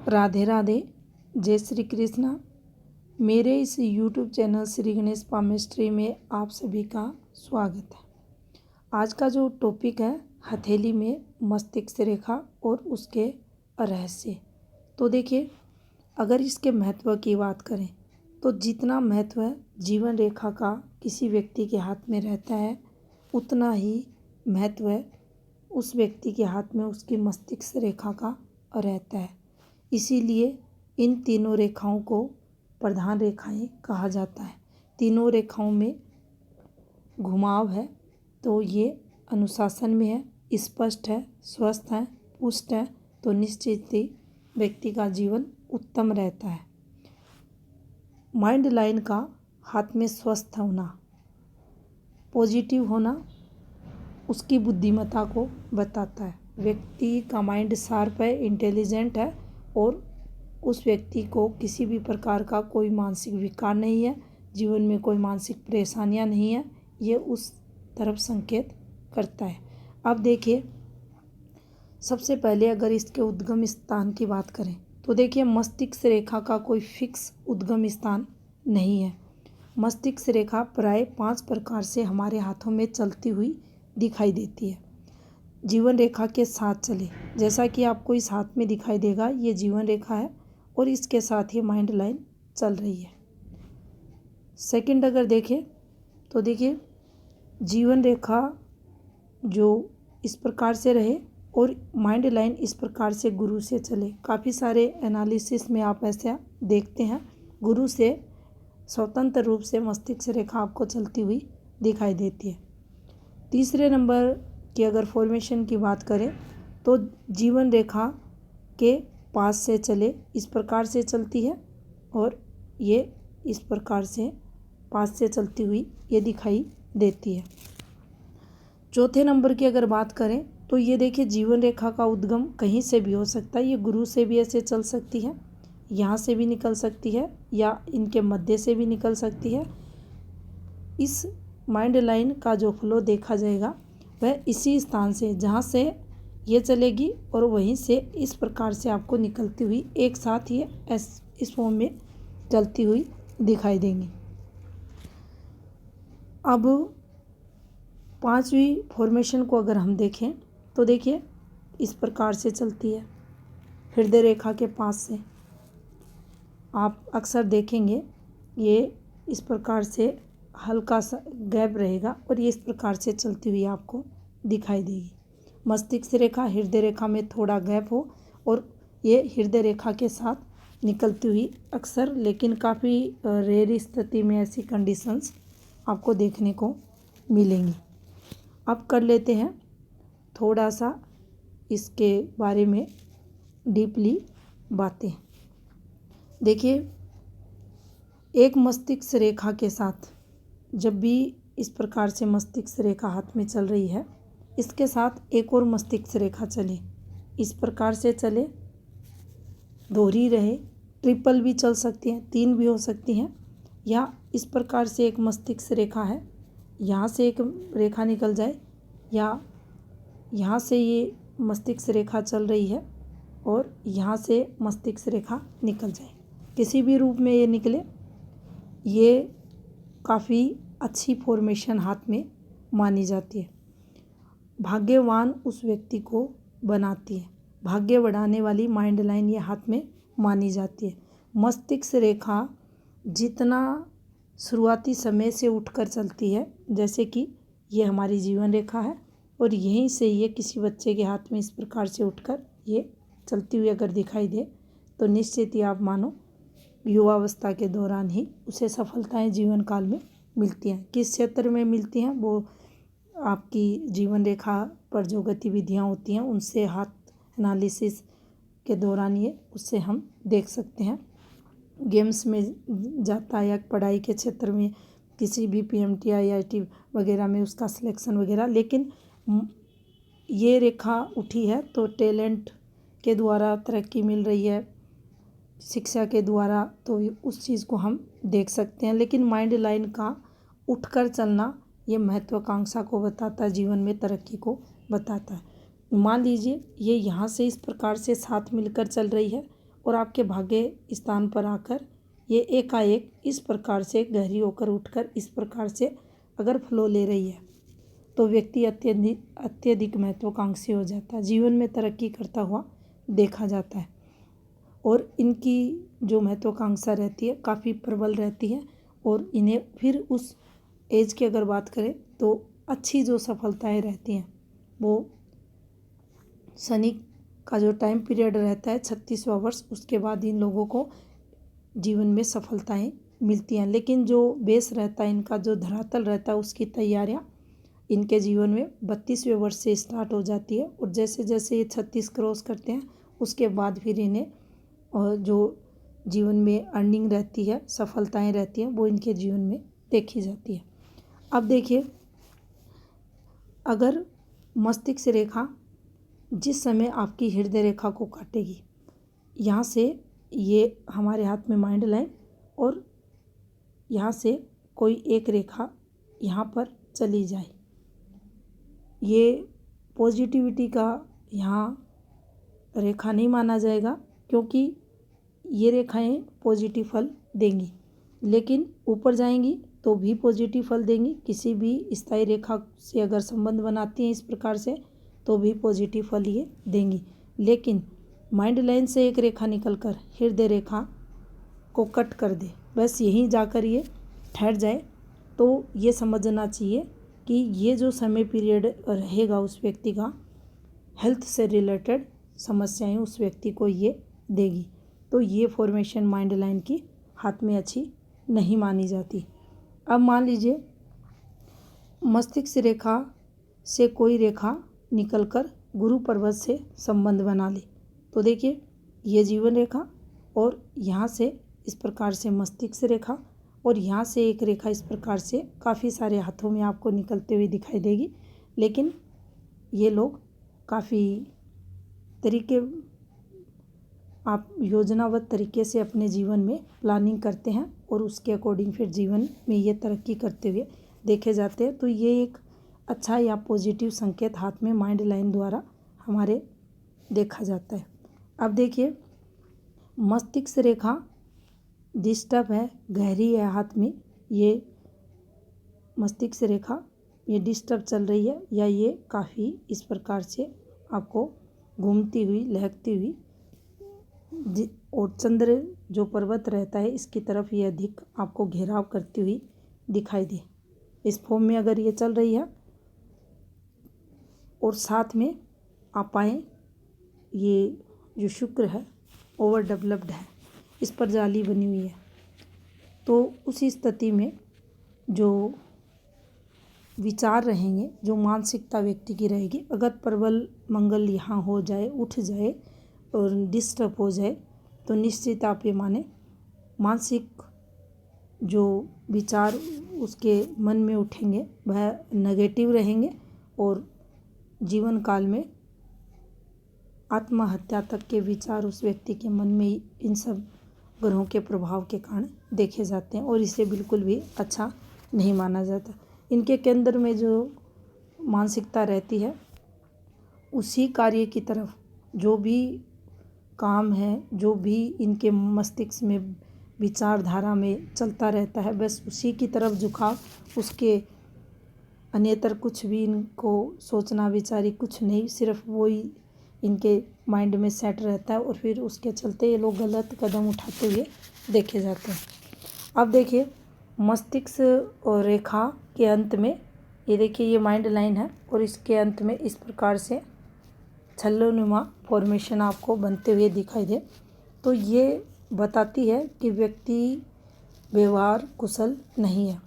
राधे राधे। जय श्री कृष्णा। मेरे इस YouTube channel Shri Ganesh palmistry में आप सभी का स्वागत है। आज का जो टॉपिक है, हथेली में मस्तिष्क रेखा और उसके रहस्य। तो देखिए, अगर इसके महत्व की बात करें तो जितना महत्व है जीवन रेखा का किसी व्यक्ति के हाथ में रहता है, उतना ही महत्व है उस व्यक्ति के हाथ में उसकी मस्तिष्क रेखा का रहता है। इसीलिए इन तीनों रेखाओं को प्रधान रेखाएं कहा जाता है। तीनों रेखाओं में घुमाव है तो ये अनुशासन में है, स्पष्ट है, स्वस्थ है, पुष्ट है, तो निश्चित ही व्यक्ति का जीवन उत्तम रहता है। माइंड लाइन का हाथ में स्वस्थ होना, पॉजिटिव होना उसकी बुद्धिमत्ता को बताता है। व्यक्ति का माइंड शार्प है, इंटेलिजेंट है और उस व्यक्ति को किसी भी प्रकार का कोई मानसिक विकार नहीं है, जीवन में कोई मानसिक परेशानियां नहीं है, ये उस तरफ संकेत करता है। अब देखिए, सबसे पहले अगर इसके उद्गम स्थान की बात करें तो देखिए, मस्तिष्क रेखा का कोई फिक्स उद्गम स्थान नहीं है। मस्तिष्क रेखा प्राय 5 प्रकार से हमारे हाथों में चलती हुई दिखाई देती है। जीवन रेखा के साथ चले, जैसा कि आपको इस हाथ में दिखाई देगा, ये जीवन रेखा है और इसके साथ ही माइंड लाइन चल रही है। सेकंड अगर देखें तो देखिए, जीवन रेखा जो इस प्रकार से रहे और माइंड लाइन इस प्रकार से गुरु से चले। काफ़ी सारे एनालिसिस में आप ऐसा देखते हैं, गुरु से स्वतंत्र रूप से मस्तिष्क रेखा आपको चलती हुई दिखाई देती है। तीसरे नंबर की अगर फॉर्मेशन की बात करें तो जीवन रेखा के पास से चले, इस प्रकार से चलती है और ये इस प्रकार से पास से चलती हुई ये दिखाई देती है। चौथे नंबर की अगर बात करें तो ये देखिए, जीवन रेखा का उद्गम कहीं से भी हो सकता है। ये गुरु से भी ऐसे चल सकती है, यहाँ से भी निकल सकती है या इनके मध्य से भी निकल सकती है। इस माइंड लाइन का जो फ्लो देखा जाएगा वह इसी स्थान से, जहाँ से ये चलेगी और वहीं से इस प्रकार से आपको निकलती हुई एक साथ ये इस फॉर्म में चलती हुई दिखाई देंगी। अब पांचवी फॉर्मेशन को अगर हम देखें तो देखिए, इस प्रकार से चलती है हृदय रेखा के पास से। आप अक्सर देखेंगे ये इस प्रकार से हल्का सा गैप रहेगा और ये इस प्रकार से चलती हुई आपको दिखाई देगी। मस्तिष्क रेखा हृदय रेखा में थोड़ा गैप हो और ये हृदय रेखा के साथ निकलती हुई अक्सर, लेकिन काफ़ी रेयर स्थिति में ऐसी कंडीशंस आपको देखने को मिलेंगी। अब कर लेते हैं थोड़ा सा इसके बारे में डीपली बातें। देखिए, एक मस्तिष्क रेखा के साथ जब भी इस प्रकार से मस्तिष्क रेखा हाथ में चल रही है, इसके साथ एक और मस्तिष्क रेखा चले, इस प्रकार से चले, दोहरी रहे, ट्रिपल भी चल सकती हैं, 3 भी हो सकती हैं, या इस प्रकार से एक मस्तिष्क रेखा है, यहाँ से एक रेखा निकल जाए या यहाँ से ये मस्तिष्क रेखा चल रही है और यहाँ से मस्तिष्क रेखा निकल जाए, किसी भी रूप में ये निकले, ये काफ़ी अच्छी फॉर्मेशन हाथ में मानी जाती है। भाग्यवान उस व्यक्ति को बनाती है, भाग्य बढ़ाने वाली माइंड लाइन ये हाथ में मानी जाती है। मस्तिष्क रेखा जितना शुरुआती समय से उठकर चलती है, जैसे कि ये हमारी जीवन रेखा है और यहीं से ये किसी बच्चे के हाथ में इस प्रकार से उठकर ये चलती हुई अगर दिखाई दे तो निश्चित ही आप मानो युवावस्था के दौरान ही उसे सफलताएं जीवन काल में मिलती हैं। किस क्षेत्र में मिलती हैं वो आपकी जीवन रेखा पर जो गतिविधियां होती हैं उनसे, हाथ एनालिसिस के दौरान ये उससे हम देख सकते हैं। गेम्स में जाता है या पढ़ाई के क्षेत्र में किसी भी PMT IIT वगैरह में उसका सिलेक्शन वगैरह, लेकिन ये रेखा उठी है तो टैलेंट के द्वारा तरक्की मिल रही है, शिक्षा के द्वारा, तो उस चीज़ को हम देख सकते हैं। लेकिन माइंड लाइन का उठकर चलना ये महत्वाकांक्षा को बताता है, जीवन में तरक्की को बताता है। मान लीजिए ये यहाँ से इस प्रकार से साथ मिलकर चल रही है और आपके भाग्य स्थान पर आकर ये एकाएक इस प्रकार से गहरी होकर उठकर इस प्रकार से अगर फ्लो ले रही है तो व्यक्ति अत्यधिक महत्वाकांक्षी हो जाता है, जीवन में तरक्की करता हुआ देखा जाता है। और इनकी जो महत्वाकांक्षा रहती है काफ़ी प्रबल रहती है और इन्हें फिर उस एज की अगर बात करें तो अच्छी जो सफलताएं रहती हैं वो शनि का जो टाइम पीरियड रहता है 36वां वर्ष, उसके बाद इन लोगों को जीवन में सफलताएं मिलती हैं। लेकिन जो बेस रहता है इनका, जो धरातल रहता है, उसकी तैयारियां इनके जीवन में 32वें वर्ष से स्टार्ट हो जाती है। और जैसे जैसे ये 36 क्रॉस करते हैं उसके बाद फिर इन्हें जो जीवन में अर्निंग रहती है, सफलताएं रहती हैं, वो इनके जीवन में देखी जाती है। अब देखिए, अगर मस्तिष्क रेखा जिस समय आपकी हृदय रेखा को काटेगी, यहाँ से ये हमारे हाथ में माइंड लाइन और यहाँ से कोई एक रेखा यहाँ पर चली जाए, ये पॉजिटिविटी का यहाँ रेखा नहीं माना जाएगा, क्योंकि ये रेखाएं पॉजिटिव फल देंगी। लेकिन ऊपर जाएंगी तो भी पॉजिटिव फल देंगी। किसी भी स्थायी रेखा से अगर संबंध बनाती हैं इस प्रकार से तो भी पॉजिटिव फल ये देंगी। लेकिन माइंड लाइन से एक रेखा निकलकर हृदय रेखा को कट कर दे, बस यहीं जाकर ये ठहर जाए, तो ये समझना चाहिए कि ये जो समय पीरियड रहेगा उस व्यक्ति का, हेल्थ से रिलेटेड समस्याएं उस व्यक्ति को ये देगी। तो ये फॉर्मेशन माइंड लाइन की हाथ में अच्छी नहीं मानी जाती। अब मान लीजिए मस्तिष्क रेखा से कोई रेखा निकलकर गुरु पर्वत से संबंध बना ले, तो देखिए ये जीवन रेखा और यहाँ से इस प्रकार से मस्तिष्क रेखा और यहाँ से एक रेखा इस प्रकार से काफ़ी सारे हाथों में आपको निकलते हुए दिखाई देगी। लेकिन ये लोग काफ़ी तरीके, आप योजनाबद्ध तरीके से अपने जीवन में प्लानिंग करते हैं और उसके अकॉर्डिंग फिर जीवन में ये तरक्की करते हुए देखे जाते हैं। तो ये एक अच्छा या पॉजिटिव संकेत हाथ में माइंड लाइन द्वारा हमारे देखा जाता है। अब देखिए, मस्तिष्क रेखा डिस्टर्ब है, गहरी है हाथ में, ये मस्तिष्क रेखा ये डिस्टर्ब चल रही है या ये काफ़ी इस प्रकार से आपको घूमती हुई, लहकती हुई, और चंद्र जो पर्वत रहता है इसकी तरफ ये अधिक आपको घेराव करती हुई दिखाई दे, इस फॉर्म में अगर ये चल रही है। और साथ में आप पाएँ ये जो शुक्र है ओवर डेवलप्ड है, इस पर जाली बनी हुई है, तो उसी स्थिति में जो विचार रहेंगे, जो मानसिकता व्यक्ति की रहेगी, अगर प्रबल मंगल यहाँ हो जाए, उठ जाए और डिस्टर्ब हो जाए, तो निश्चित आप ये माने मानसिक जो विचार उसके मन में उठेंगे वह नेगेटिव रहेंगे और जीवन काल में आत्महत्या तक के विचार उस व्यक्ति के मन में इन सब ग्रहों के प्रभाव के कारण देखे जाते हैं और इसे बिल्कुल भी अच्छा नहीं माना जाता। इनके केंद्र में जो मानसिकता रहती है उसी कार्य की तरफ जो भी काम है, जो भी इनके मस्तिष्क में विचारधारा में चलता रहता है, बस उसी की तरफ झुकाव, उसके अन्यतर कुछ भी इनको सोचना विचारी कुछ नहीं, सिर्फ वही इनके माइंड में सेट रहता है और फिर उसके चलते ये लोग गलत कदम उठाते हुए देखे जाते हैं। अब देखिए, मस्तिष्क और रेखा के अंत में ये देखिए ये माइंड लाइन है और इसके अंत में इस प्रकार से छल्लोनुमा फॉर्मेशन आपको बनते हुए दिखाई दे, तो ये बताती है कि व्यक्ति व्यवहार कुशल नहीं है।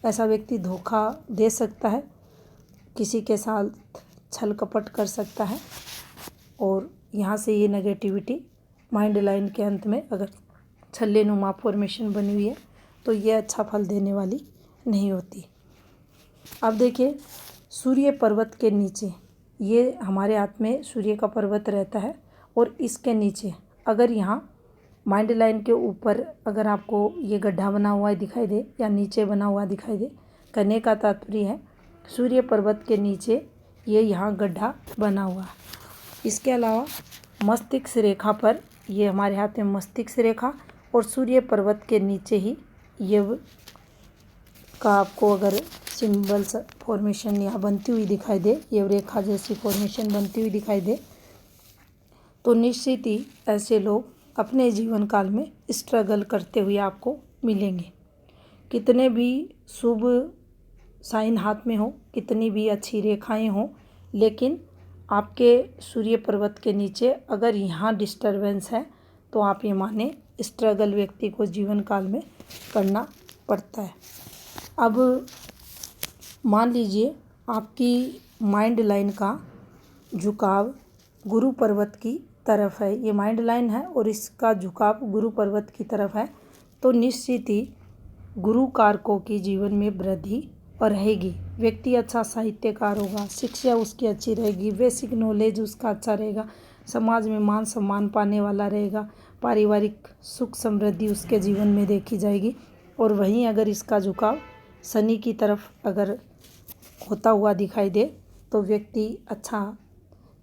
ऐसा व्यक्ति धोखा दे सकता है, किसी के साथ छल कपट कर सकता है और यहाँ से ये नेगेटिविटी माइंड लाइन के अंत में अगर छल्लेनुमा फॉर्मेशन बनी हुई है तो ये अच्छा फल देने वाली नहीं होती। अब देखिए, सूर्य पर्वत के नीचे, ये हमारे हाथ में सूर्य का पर्वत रहता है और इसके नीचे अगर यहाँ माइंड लाइन के ऊपर अगर आपको ये गड्ढा बना हुआ दिखाई दे या नीचे बना हुआ दिखाई दे, कहने का तात्पर्य है सूर्य पर्वत के नीचे ये यहाँ गड्ढा बना हुआ है। इसके अलावा मस्तिष्क रेखा पर, ये हमारे हाथ में मस्तिष्क रेखा और सूर्य पर्वत के नीचे ही ये का आपको अगर सिंबल्स फॉर्मेशन यहाँ बनती हुई दिखाई दे, ये रेखा जैसी फॉर्मेशन बनती हुई दिखाई दे, तो निश्चित ही ऐसे लोग अपने जीवन काल में स्ट्रगल करते हुए आपको मिलेंगे। कितने भी शुभ साइन हाथ में हो, कितनी भी अच्छी रेखाएं हों, लेकिन आपके सूर्य पर्वत के नीचे अगर यहाँ डिस्टरबेंस है तो आप ये माने स्ट्रगल व्यक्ति को जीवन काल में करना पड़ता है। अब मान लीजिए आपकी माइंड लाइन का झुकाव गुरु पर्वत की तरफ है, ये माइंड लाइन है और इसका झुकाव गुरु पर्वत की तरफ है, तो निश्चित ही गुरु कारकों की जीवन में वृद्धि और रहेगी। व्यक्ति अच्छा साहित्यकार होगा, शिक्षा उसकी अच्छी रहेगी, बेसिक नॉलेज उसका अच्छा रहेगा, समाज में मान सम्मान पाने वाला रहेगा, पारिवारिक सुख समृद्धि उसके जीवन में देखी जाएगी। और वहीं अगर इसका झुकाव शनि की तरफ अगर होता हुआ दिखाई दे तो व्यक्ति अच्छा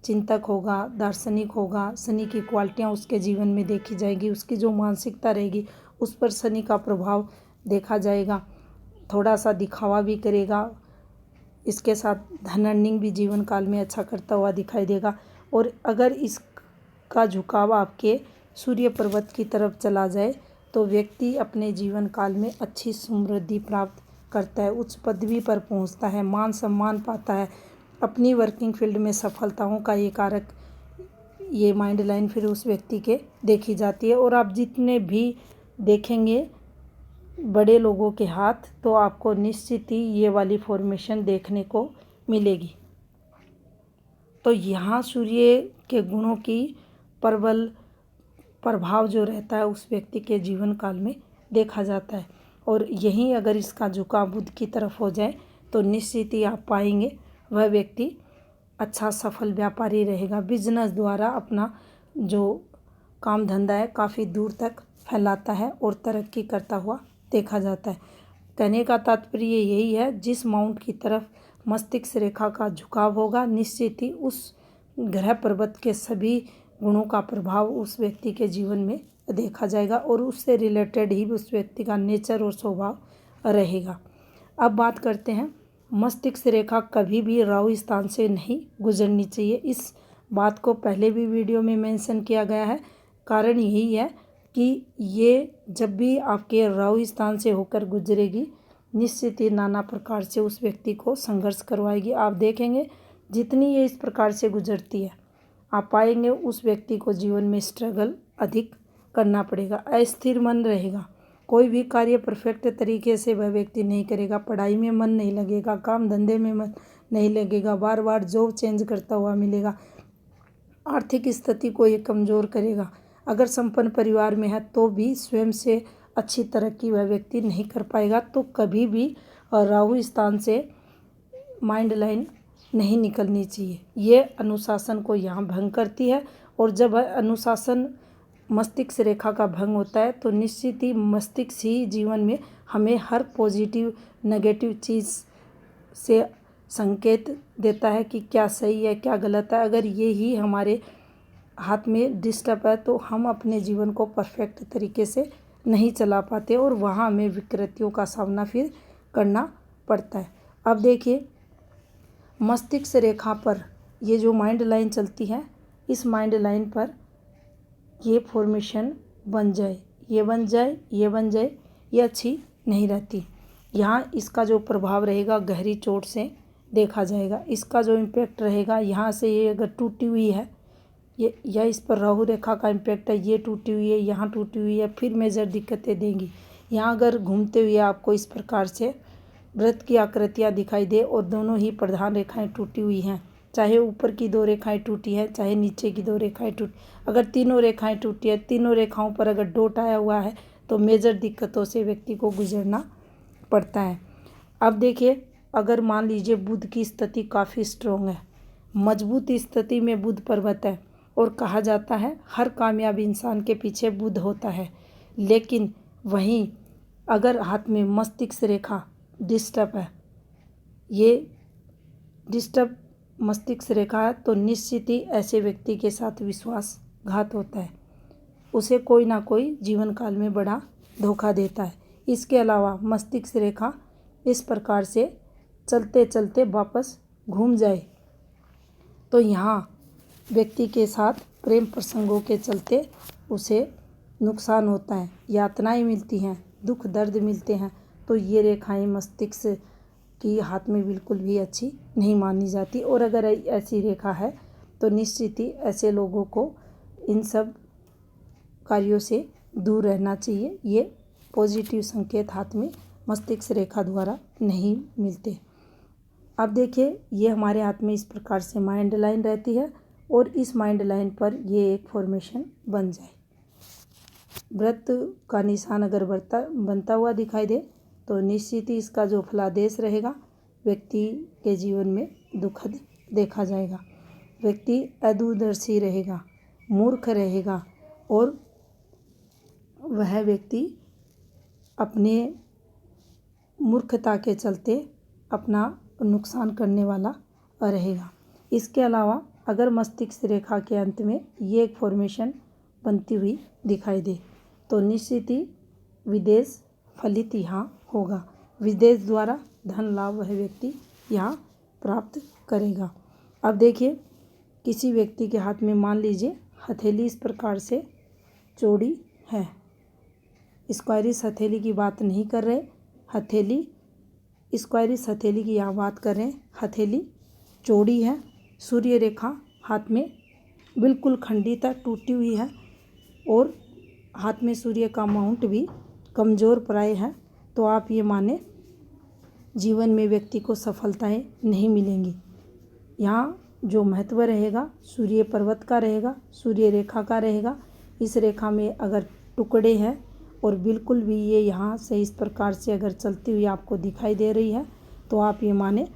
चिंतक होगा, दार्शनिक होगा, शनि की क्वालिटियाँ उसके जीवन में देखी जाएगी, उसकी जो मानसिकता रहेगी उस पर शनि का प्रभाव देखा जाएगा, थोड़ा सा दिखावा भी करेगा, इसके साथ धन अर्निंग भी जीवन काल में अच्छा करता हुआ दिखाई देगा। और अगर इसका झुकाव आपके सूर्य पर्वत की तरफ चला जाए तो व्यक्ति अपने जीवन काल में अच्छी समृद्धि प्राप्त करता है, उच्च पदवी पर पहुंचता है, मान सम्मान पाता है, अपनी वर्किंग फील्ड में सफलताओं का ये कारक, ये माइंड लाइन फिर उस व्यक्ति के देखी जाती है। और आप जितने भी देखेंगे बड़े लोगों के हाथ तो आपको निश्चित ही ये वाली फॉर्मेशन देखने को मिलेगी। तो यहाँ सूर्य के गुणों की प्रबल प्रभाव जो रहता है उस व्यक्ति के जीवन काल में देखा जाता है। और यहीं अगर इसका झुकाव बुध की तरफ हो जाए तो निश्चित ही आप पाएंगे वह व्यक्ति अच्छा सफल व्यापारी रहेगा, बिजनेस द्वारा अपना जो काम धंधा है काफ़ी दूर तक फैलाता है और तरक्की करता हुआ देखा जाता है। कहने का तात्पर्य यही है, जिस माउंट की तरफ मस्तिष्क रेखा का झुकाव होगा निश्चित ही उस ग्रह पर्वत के सभी गुणों का प्रभाव उस व्यक्ति के जीवन में देखा जाएगा और उससे रिलेटेड ही उस व्यक्ति का नेचर और स्वभाव रहेगा। अब बात करते हैं, मस्तिष्क रेखा कभी भी राहु स्थान से नहीं गुजरनी चाहिए। इस बात को पहले भी वीडियो में मेंशन किया गया है। कारण यही है कि ये जब भी आपके राहु स्थान से होकर गुजरेगी निश्चित ही नाना प्रकार से उस व्यक्ति को संघर्ष करवाएगी। आप देखेंगे जितनी ये इस प्रकार से गुजरती है आप पाएंगे उस व्यक्ति को जीवन में स्ट्रगल अधिक करना पड़ेगा, अस्थिर मन रहेगा, कोई भी कार्य परफेक्ट तरीके से वह व्यक्ति नहीं करेगा, पढ़ाई में मन नहीं लगेगा, काम धंधे में मन नहीं लगेगा, बार बार जॉब चेंज करता हुआ मिलेगा, आर्थिक स्थिति को ये कमज़ोर करेगा। अगर संपन्न परिवार में है तो भी स्वयं से अच्छी तरक्की वह व्यक्ति नहीं कर पाएगा। तो कभी भी राहु स्थान से माइंड लाइन नहीं निकलनी चाहिए, ये अनुशासन को यहाँ भंग करती है। और जब अनुशासन मस्तिष्क रेखा का भंग होता है तो निश्चित ही मस्तिष्क ही जीवन में हमें हर पॉजिटिव नेगेटिव चीज़ से संकेत देता है कि क्या सही है क्या गलत है। अगर ये ही हमारे हाथ में डिस्टर्ब है तो हम अपने जीवन को परफेक्ट तरीके से नहीं चला पाते और वहाँ हमें विकृतियों का सामना फिर करना पड़ता है। अब देखिए मस्तिष्क रेखा पर ये जो माइंड लाइन चलती है, इस माइंड लाइन पर ये फॉर्मेशन बन जाए, ये बन जाए, ये बन जाए, ये अच्छी नहीं रहती। यहाँ इसका जो प्रभाव रहेगा गहरी चोट से देखा जाएगा। इसका जो इम्पैक्ट रहेगा यहाँ से, ये अगर टूटी हुई है ये, या इस पर राहु रेखा का इम्पैक्ट है, ये टूटी हुई है, यहाँ टूटी हुई है, फिर मेजर दिक्कतें देंगी। यहाँ अगर घूमते हुए आपको इस प्रकार से वृत्त की आकृतियाँ दिखाई दे और दोनों ही प्रधान रेखाएं टूटी हुई हैं, चाहे ऊपर की दो रेखाएं टूटी है चाहे नीचे की दो रेखाएं टूटी, अगर तीनों रेखाएं टूटी है, तीनों रेखाओं पर अगर डॉट आया हुआ है तो मेजर दिक्कतों से व्यक्ति को गुजरना पड़ता है। अब देखिए अगर मान लीजिए बुध की स्थिति काफ़ी स्ट्रॉन्ग है, मजबूत स्थिति में बुध पर्वत है और कहा जाता है हर कामयाब इंसान के पीछे बुध होता है, लेकिन वहीं अगर हाथ में मस्तिष्क रेखा डिस्टर्ब है, ये डिस्टर्ब मस्तिष्क रेखा है तो निश्चित ही ऐसे व्यक्ति के साथ विश्वास घात होता है, उसे कोई ना कोई जीवन काल में बड़ा धोखा देता है। इसके अलावा मस्तिष्क रेखा इस प्रकार से चलते चलते वापस घूम जाए तो यहाँ व्यक्ति के साथ प्रेम प्रसंगों के चलते उसे नुकसान होता है, यातनाएं मिलती हैं, दुख दर्द मिलते हैं। तो ये रेखाएं मस्तिष्क की हाथ में बिल्कुल भी अच्छी नहीं मानी जाती। और अगर ऐसी रेखा है तो निश्चित ही ऐसे लोगों को इन सब कार्यों से दूर रहना चाहिए। ये पॉजिटिव संकेत हाथ में मस्तिष्क रेखा द्वारा नहीं मिलते। अब देखिए, ये हमारे हाथ में इस प्रकार से माइंड लाइन रहती है और इस माइंड लाइन पर ये एक फॉर्मेशन बन जाए। व्रत का निशान अगर बनता हुआ दिखाई दे तो निश्चित ही इसका जो फलादेश रहेगा व्यक्ति के जीवन में दुखद देखा जाएगा। व्यक्ति अदूरदर्शी रहेगा, मूर्ख रहेगा और वह व्यक्ति अपने मूर्खता के चलते अपना नुकसान करने वाला रहेगा। इसके अलावा अगर मस्तिष्क रेखा के अंत में ये एक फॉर्मेशन बनती हुई दिखाई दे तो निश्चित ही विदेश फलित यहाँ होगा। विदेश द्वारा धन लाभ वह व्यक्ति यहाँ प्राप्त करेगा। अब देखिए, किसी व्यक्ति के हाथ में मान लीजिए हथेली इस प्रकार से चौड़ी है, स्क्वायरिश हथेली की बात नहीं कर रहे, हथेली स्क्वायरिश हथेली की यहाँ बात कर रहे हैं। हथेली चौड़ी है, सूर्य रेखा हाथ में बिल्कुल खंडित है, टूटी हुई है और हाथ में सूर्य का माउंट भी कमज़ोर प्राय है। तो आप ये माने जीवन में व्यक्ति को सफलताएं नहीं मिलेंगी। यहाँ जो महत्व रहेगा सूर्य पर्वत का रहेगा, सूर्य रेखा का रहेगा। इस रेखा में अगर टुकड़े हैं और बिल्कुल भी ये यहाँ से इस प्रकार से अगर चलती हुई आपको दिखाई दे रही है तो आप ये माने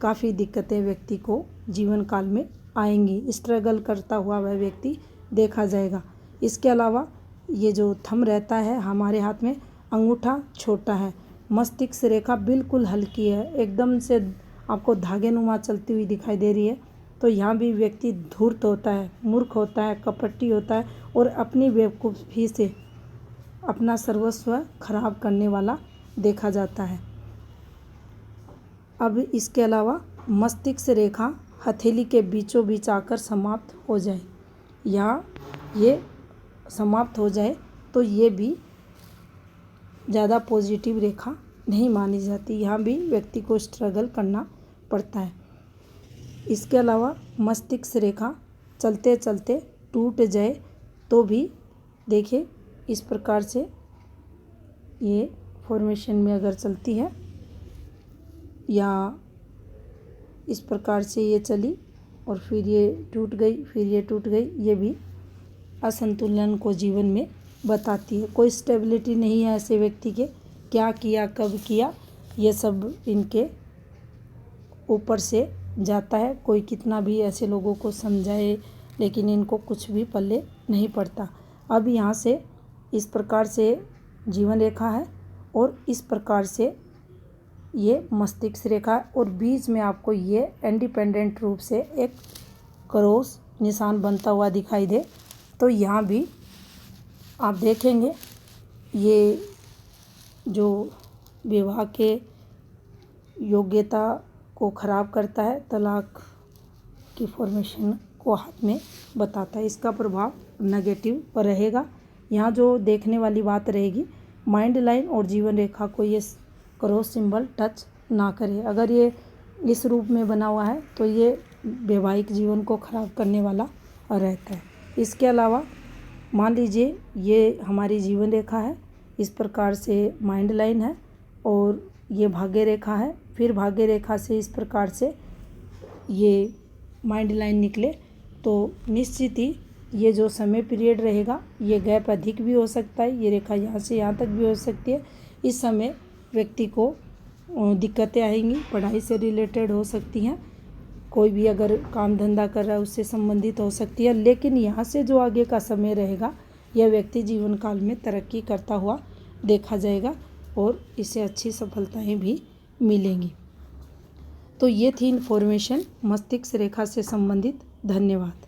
काफ़ी दिक्कतें व्यक्ति को जीवन काल में आएंगी। स्ट्रगल करता हुआ वह व्यक्ति देखा जाएगा। इसके अलावा ये जो थंब रहता है हमारे हाथ में, अंगूठा छोटा है, मस्तिष्क रेखा बिल्कुल हल्की है, एकदम से आपको धागे नुमा चलती हुई दिखाई दे रही है। तो यहाँ भी व्यक्ति धूर्त होता है, मूर्ख होता है, कपटी होता है और अपनी बेवकूफ़ी से अपना सर्वस्व खराब करने वाला देखा जाता है। अब इसके अलावा मस्तिष्क रेखा हथेली के बीचों बीच आकर समाप्त हो जाए या ये समाप्त हो जाए तो ये भी ज़्यादा पॉजिटिव रेखा नहीं मानी जाती। यहाँ भी व्यक्ति को स्ट्रगल करना पड़ता है। इसके अलावा मस्तिष्क रेखा चलते चलते टूट जाए तो भी देखिए इस प्रकार से ये फॉर्मेशन में अगर चलती है या इस प्रकार से ये चली और फिर ये टूट गई, फिर ये टूट गई, ये भी असंतुलन को जीवन में बताती है। कोई स्टेबिलिटी नहीं है ऐसे व्यक्ति के, क्या किया कब किया ये सब इनके ऊपर से जाता है। कोई कितना भी ऐसे लोगों को समझाए लेकिन इनको कुछ भी पल्ले नहीं पड़ता। अब यहाँ से इस प्रकार से जीवन रेखा है और इस प्रकार से ये मस्तिष्क रेखा है और बीच में आपको ये इंडिपेंडेंट रूप से एक क्रॉस निशान बनता हुआ दिखाई दे तो यहाँ भी आप देखेंगे ये जो विवाह के योग्यता को ख़राब करता है, तलाक की फॉर्मेशन को हाथ में बताता है। इसका प्रभाव नेगेटिव पर रहेगा। यहाँ जो देखने वाली बात रहेगी, माइंड लाइन और जीवन रेखा को ये क्रॉस सिंबल टच ना करे। अगर ये इस रूप में बना हुआ है तो ये वैवाहिक जीवन को ख़राब करने वाला रहता है। इसके अलावा मान लीजिए ये हमारी जीवन रेखा है, इस प्रकार से माइंड लाइन है और ये भाग्य रेखा है, फिर भाग्य रेखा से इस प्रकार से ये माइंड लाइन निकले तो निश्चित ही ये जो समय पीरियड रहेगा ये गैप अधिक भी हो सकता है। ये रेखा यहाँ से यहाँ तक भी हो सकती है। इस समय व्यक्ति को दिक्कतें आएंगी, पढ़ाई से रिलेटेड हो सकती हैं, कोई भी अगर काम धंधा कर रहा है उससे संबंधित हो सकती है। लेकिन यहाँ से जो आगे का समय रहेगा यह व्यक्ति जीवन काल में तरक्की करता हुआ देखा जाएगा और इसे अच्छी सफलताएं भी मिलेंगी। तो ये थी इन्फॉर्मेशन मस्तिष्क रेखा से संबंधित। धन्यवाद।